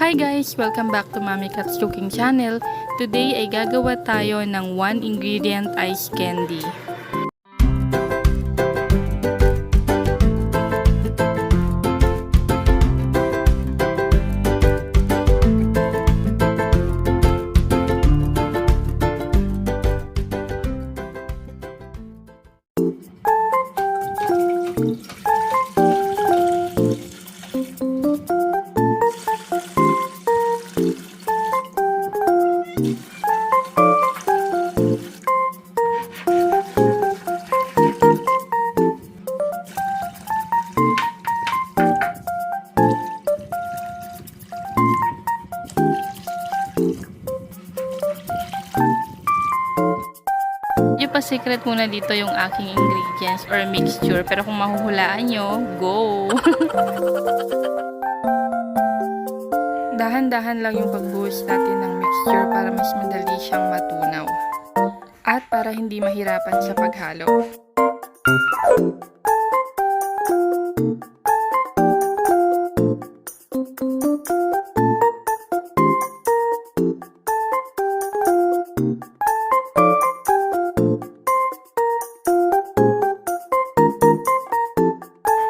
Hi guys! Welcome back to Mami Cat's Cooking Channel. Today ay gagawa tayo ng 1 ingredient ice candy. Yung pa-secret muna dito yung aking ingredients or mixture. Pero kung mahuhulaan nyo, go! Dahan-dahan lang yung pagbuhos natin ng mixture para mas madali siyang matunaw. At para hindi mahirapan sa paghalo.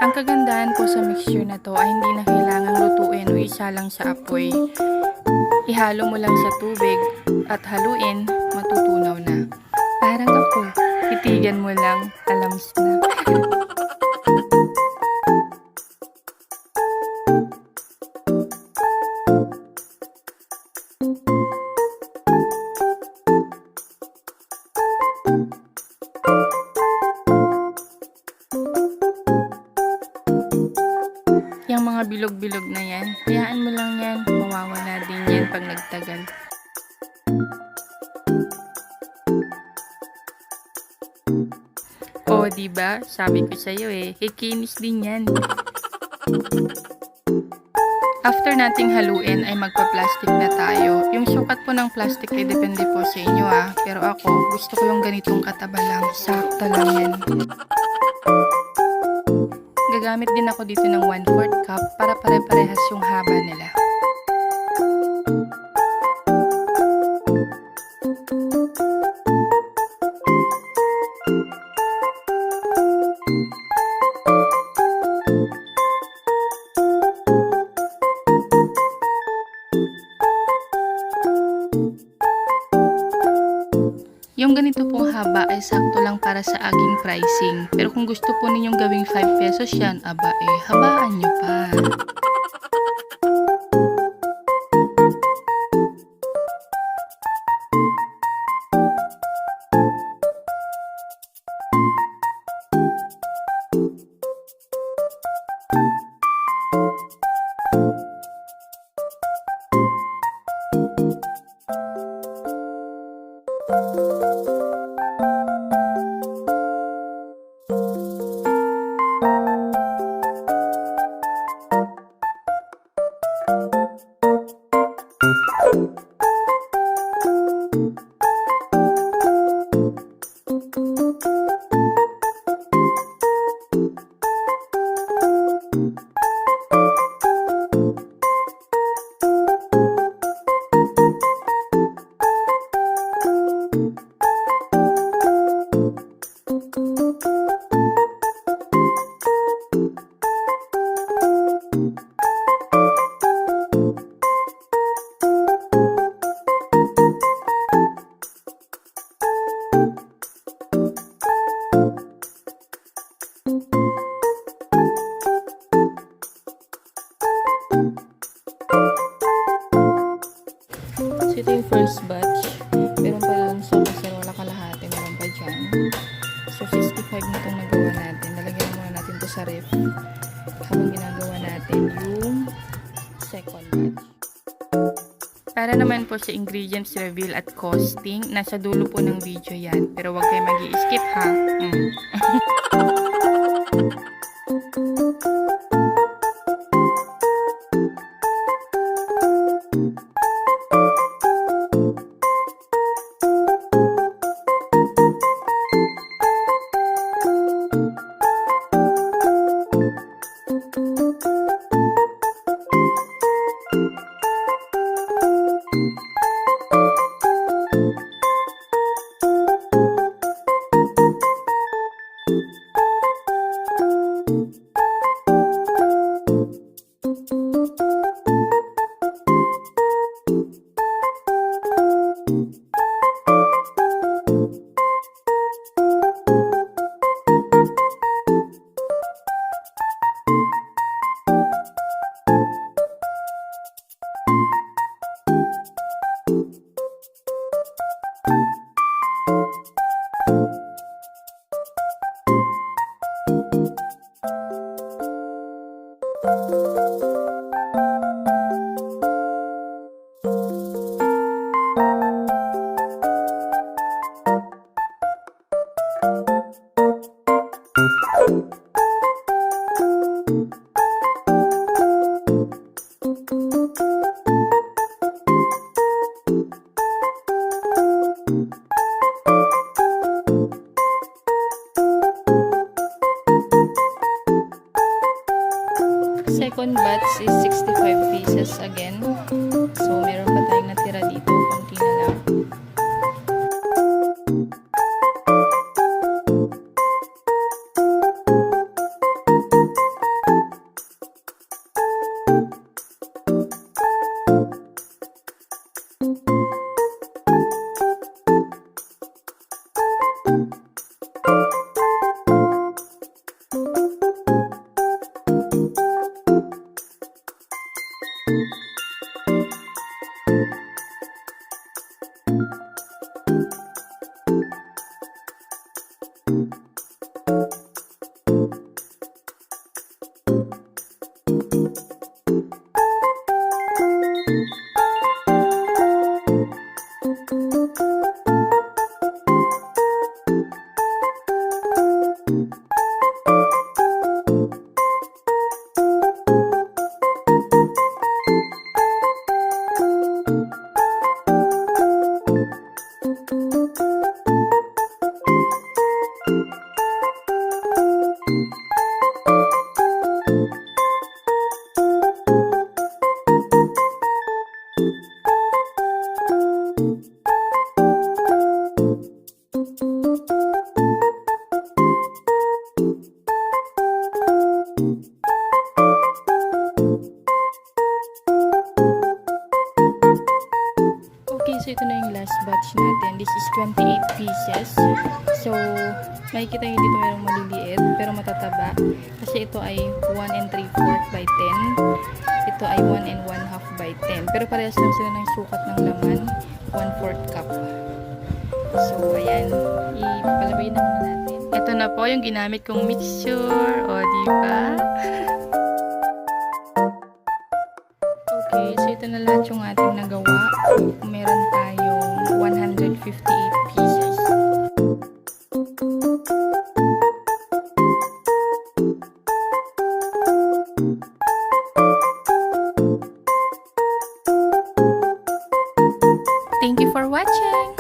Ang kagandahan po sa mixture na to ay hindi na kailangang lutuin o isa lang sa apoy. Ihalo mo lang sa tubig at haluin, matutunaw na. Parang ako, titigan mo lang, alams na. Yung mga bilog-bilog na yan, hayaan mo lang yan, mawawala din yan pag nagtagal. O, diba? Sabi ko sa'yo kikinis din yan. After nating haluin ay magpa-plastic na tayo. Yung sukat po ng plastic ay depende po sa inyo Pero ako, gusto ko yung ganitong kataba lang. Sakto lang yan. Gagamit din ako dito ng 1/4 cup para pare-parehas yung haba nila. Yung ganito pong haba ay sakto lang para sa aking pricing. Pero kung gusto po ninyong gawing 5 pesos yan, habaan nyo pa. So ito yung first batch. Meron pa lang sa kaserola kalahati. Meron pa dyan. So 65 na itong nagawa natin. Lalagyan muna natin ito sa ref. Habang ginagawa natin yung second batch. Para naman po sa ingredients reveal at costing, nasa dulo po ng video yan. Pero huwag kayo mag-i-skip ha. Okay, so ito na yung last batch natin. This is 28 pieces. So, makikita nyo dito mayroong maliliit pero matataba. Kasi ito ay 1 and 3/4 by 10. Ito ay 1 and 1/2 by 10. Pero parehas lang sila ng sukat ng laman. 1/4 cup. So, ayan. Ipalabayin na muna natin. Ito na po yung ginamit kong mixture. O, diba? Okay, so ito na lahat yung ating nagawa. Meron tayong 158 pieces. Thank you for watching!